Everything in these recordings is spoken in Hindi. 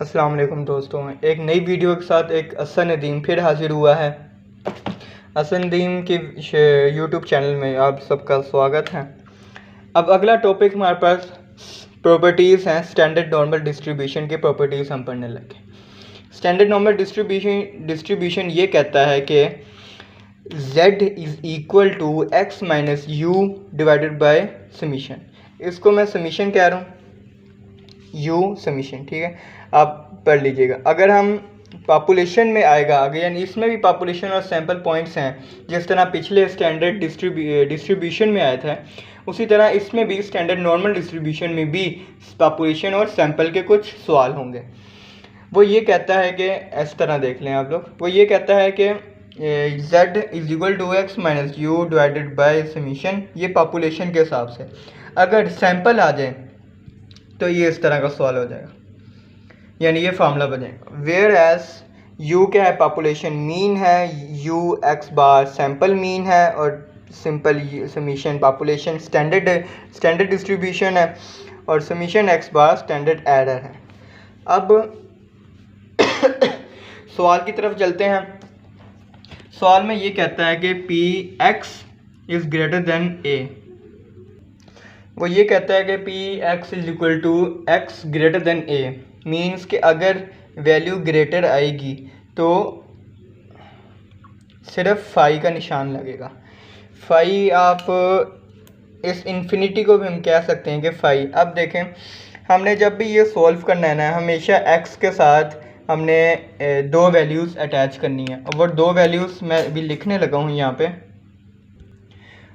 अस्सलाम वालेकुम दोस्तों, एक नई वीडियो के साथ एक असन नदीम फिर हाज़िर हुआ है। असन नदीम के यूट्यूब चैनल में आप सबका स्वागत है। अब अगला टॉपिक हमारे पास प्रॉपर्टीज़ हैं। स्टैंडर्ड नॉर्मल डिस्ट्रीब्यूशन की प्रॉपर्टीज़ हम पढ़ने लगे। स्टैंडर्ड नॉर्मल डिस्ट्रीब्यूशन ये कहता है कि z is equal to x minus mu divided by summation. इसको मैं समीशन कह रहा हूँ, u समीशन, ठीक है, आप पढ़ लीजिएगा। अगर हम पॉपुलेशन में आएगा आगे, यानी इसमें भी पॉपुलेशन और सैम्पल पॉइंट्स हैं, जिस तरह पिछले स्टैंडर्ड डिस्ट्रीब्यूशन में आया था, उसी तरह इसमें भी स्टैंडर्ड नॉर्मल डिस्ट्रीब्यूशन में भी पॉपुलेशन और सैम्पल के कुछ सवाल होंगे। वो ये कहता है कि इस तरह देख लें आप लोग, वो ये कहता है कि z is equal to x minus mu divided by summation. ये पॉपुलेशन के हिसाब से। अगर सैम्पल आ जाए तो ये इस तरह का सवाल हो जाएगा, यानी ये फार्मूला बनेगा। वेयर एज यू क्या है, पॉपुलेशन मीन है, you x bar sample mean है, और simple summation population standard distribution है, और समीशन एक्स बार स्टैंडर्ड एरर है। अब सवाल की तरफ चलते हैं। सवाल में ये कहता है कि P X is greater than A. वो ये कहता है कि P X is equal to X greater than A, means कि अगर वैल्यू ग्रेटर आएगी तो सिर्फ फाई का निशान लगेगा। फाई, आप इस इन्फिनिटी को भी हम कह सकते हैं कि फाई। अब देखें, हमने जब भी ये सॉल्व करना है ना, हमेशा एक्स के साथ हमने दो वैल्यूज़ अटैच करनी है, और वो दो वैल्यूज़ मैं अभी लिखने लगा हूँ यहाँ पे।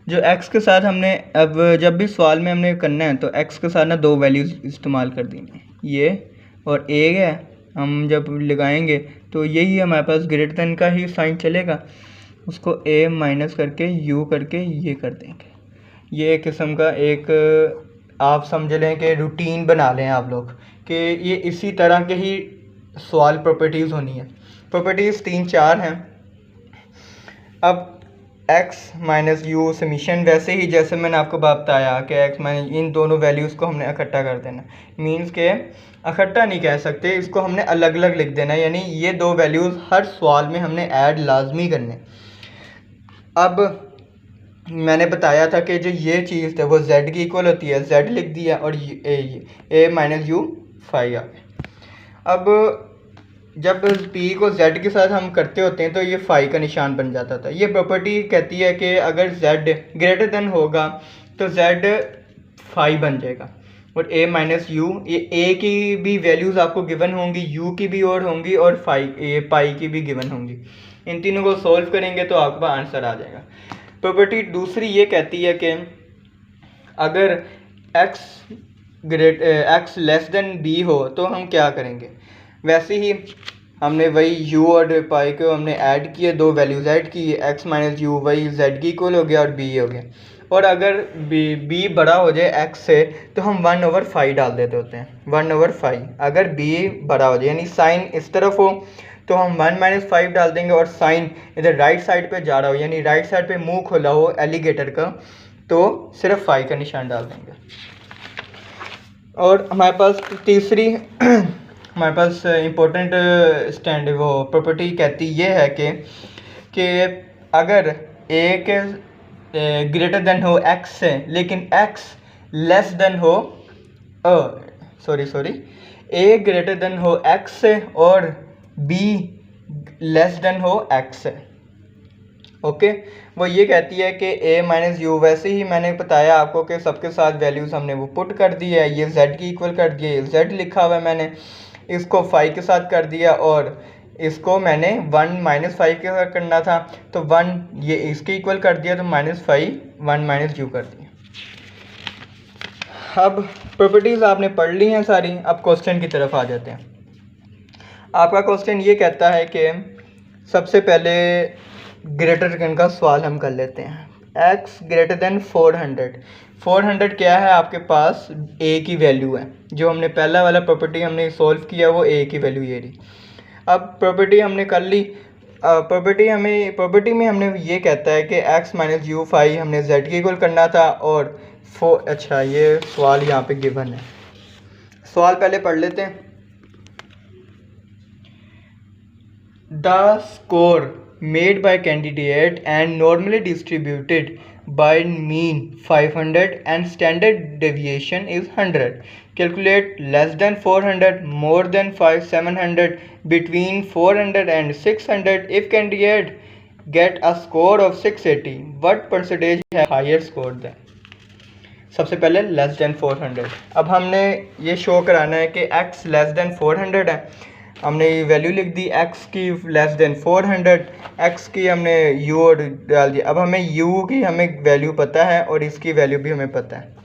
जो x के साथ हमने अब जब भी सवाल में हमने करना है तो x के साथ ना दो वैल्यूज़ इस्तेमाल कर देंगे, ये और a है। हम जब लगाएंगे तो यही हमारे पास ग्रेटर देन का ही साइन चलेगा, उसको a माइनस करके u करके ये कर देंगे। ये एक किस्म का एक आप समझ लें कि रूटीन बना लें आप लोग कि ये इसी तरह के ही सवाल प्रॉपर्टीज़ होनी है। प्रॉपर्टीज़ 3-4 हैं। अब x माइनस यू समीशन, वैसे ही जैसे मैंने आपको बताया कि x माइनस, इन दोनों वैल्यूज़ को हमने इकट्ठा कर देना। मीन्स के इकट्ठा नहीं कह सकते, इसको हमने अलग अलग लिख देना, यानी ये दो वैल्यूज़ हर सवाल में हमने ऐड लाजमी करने। अब मैंने बताया था कि जो ये चीज़ है वो z की इक्वल होती है, z लिख दिया, और a माइनस यू फाई आ गया। अब जब p को z के साथ हम करते होते हैं तो ये फाई का निशान बन जाता था। ये प्रॉपर्टी कहती है कि अगर z ग्रेटर देन होगा तो z फाई बन जाएगा, और a माइनस यू, ये a की भी वैल्यूज़ आपको गिवन होंगी, u की भी और होंगी, और पाई की भी गिवन होंगी। इन तीनों को सॉल्व करेंगे तो आपका आंसर आ जाएगा। प्रॉपर्टी दूसरी ये कहती है कि अगर x लेस देन b हो तो हम क्या करेंगे। वैसे ही हमने वही u और पाई को हमने ऐड किए, दो वैल्यूज़ ऐड की, x माइनस यू वही z की इक्वल हो गया और b हो गया। और अगर b बड़ा हो जाए x से तो हम 1/5 डाल देते होते हैं, 1/5। अगर b बड़ा हो जाए, यानी साइन इस तरफ हो, तो हम 1-5 डाल देंगे, और साइन इधर राइट साइड पे जा रहा हो, यानी राइट साइड पे मुंह खोला हो एलिगेटर का, तो सिर्फ फाई का निशान डाल देंगे। और हमारे पास तीसरी हमारे पास इम्पोर्टेंट स्टैंड वो प्रॉपर्टी कहती ये है कि अगर a के ग्रेटर देन हो x से, लेकिन x लेस देन हो a ग्रेटर देन हो x से और b लेस देन हो x से। ओके, वो ये कहती है कि a माइनस यू, वैसे ही मैंने बताया आपको कि सबके साथ वैल्यूज़ हमने वो पुट कर दी है। ये z की इक्वल कर दिया, ये z लिखा हुआ है, मैंने इसको फाई के साथ कर दिया, और इसको मैंने 1-5 के साथ करना था, तो 1 ये इसके इक्वल कर दिया, तो -5 1 माइनस यू कर दिया। अब प्रॉपर्टीज़ आपने पढ़ ली हैं सारी। अब क्वेश्चन की तरफ आ जाते हैं। आपका क्वेश्चन ये कहता है कि सबसे पहले ग्रेटर देन का सवाल हम कर लेते हैं। x ग्रेटर देन 400 क्या है आपके पास, a की वैल्यू है। जो हमने पहला वाला प्रॉपर्टी हमने सॉल्व किया वो a की वैल्यू ये रही। अब प्रॉपर्टी हमने कर ली। प्रॉपर्टी में हमने ये कहता है कि x माइनस यू फाई हमने z की इक्वल करना था, और अच्छा ये सवाल यहाँ पे गिवन है। सवाल पहले पढ़ लेते हैं। The score made by candidate and normally distributed by mean 500 and standard deviation is 100. Calculate less than 400, more than 700, between 400 and 600. If candidate get a score of 680, what percentage have higher score than? सबसे पहले लेस देन 400. अब हमने ये शो कराना है कि x लेस देन 400 है. हमने ये वैल्यू लिख दी x की लेस देन 400, x की हमने u और डाल दिया. अब हमें u की हमें वैल्यू पता है और इसकी वैल्यू भी हमें पता है.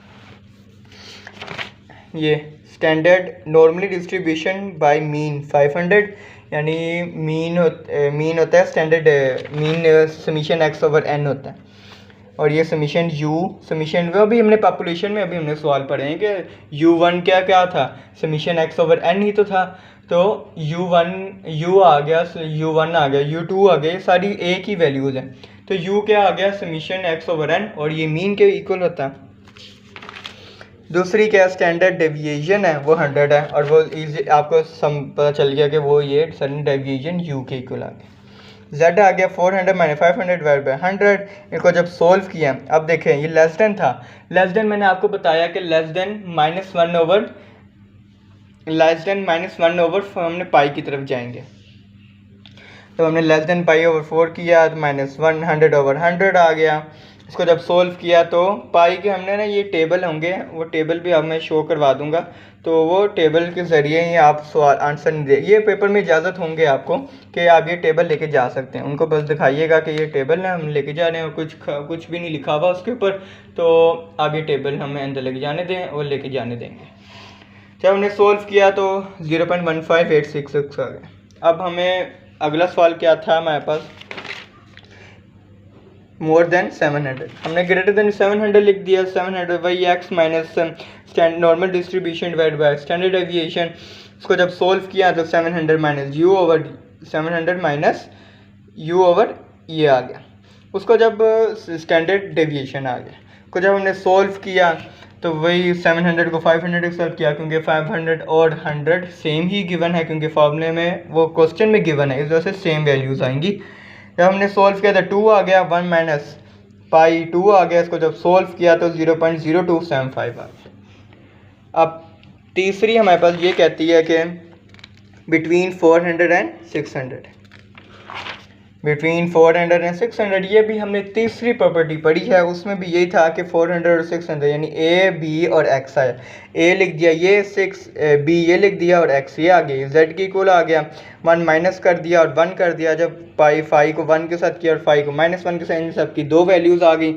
ये standard normally distribution by mean 500, यानी मीन होता है standard mean summation x over n होता है. और ये समीशन u समीशन वो अभी हमने पॉपुलेशन में अभी हमने सवाल पढ़े हैं कि u1 क्या क्या था, समीशन x ओवर n ही तो था. तो u आ गया, u1 आ गया, u2 आ गया, ये सारी एक ही वैल्यूज़ हैं. तो u क्या आ गया, समीशन x ओवर n, और ये मीन के इक्वल होता है. दूसरी क्या स्टैंडर्ड डेविएशन है वो 100 है, और वो इजी आपको पता चल गया कि वो ये स्टैंडर्ड डेविएशन u के इक्वल आ गया. z आ गया 400 माइनस 500 डिवाइड बाई 100. इनको जब सोल्व किया, अब देखें ये लेस देन था. लेस देन मैंने आपको बताया कि less than minus one over हमने पाई की तरफ जाएंगे. तो हमने लेस देन पाई ओवर 4 किया तो माइनस 100 ओवर 100 आ गया. इसको जब सोल्व किया तो पाई के हमने ना ये टेबल होंगे, वो टेबल भी अब मैं शो करवा दूंगा. तो वो टेबल के ज़रिए ही आप सवाल आंसर नहीं दे, ये पेपर में इजाज़त होंगे आपको कि आप ये टेबल लेके जा सकते हैं. उनको बस दिखाइएगा कि ये टेबल ना हम लेके जा रहे हैं और कुछ भी नहीं लिखा हुआ उसके ऊपर, तो आप ये टेबल हमें अंदर लेके जाने दें और लेके जाने देंगे. जब हमने सोल्व किया तो 0.15866 आ गया. अब हमें अगला सवाल क्या था हमारे पास, मोर देन 700. हमने ग्रेटर देन 700 लिख दिया. 700 Y X minus normal distribution divide by standard deviation. इसको जब सोल्व किया तो 700 minus mu over 700 minus mu over ये आ गया. उसको जब स्टैंडर्ड डेविएशन आ गया, को जब हमने सोल्व किया तो वही 700 को 500 के साथ किया, क्योंकि 500 और 100 सेम ही गिवन है, क्योंकि फॉर्मूले में वो क्वेश्चन में गिवन है, इस वजह से सेम वैल्यूज़ आएंगी. जब हमने सोल्व किया तो 2 आ गया, 1 माइनस पाई 2 आ गया. इसको जब सोल्व किया तो 0.0275 आ गया. अब तीसरी हमारे पास ये कहती है कि बिटवीन 400 एंड 600, बिटवीन 400 एंड 600. ये भी हमने तीसरी प्रॉपर्टी पढ़ी है, उसमें भी यही था कि 400 और 600 यानी ए बी और एक्स आया. ए लिख दिया ये 6, बी ये लिख दिया और एक्स ये आ गई. जेड की इक्वल आ गया, 1 माइनस कर दिया और 1 कर दिया. जब पाई 5 को 1 के साथ किया और 5 को -1 के साथ, इन सब की दो वैल्यूज़ आ गई.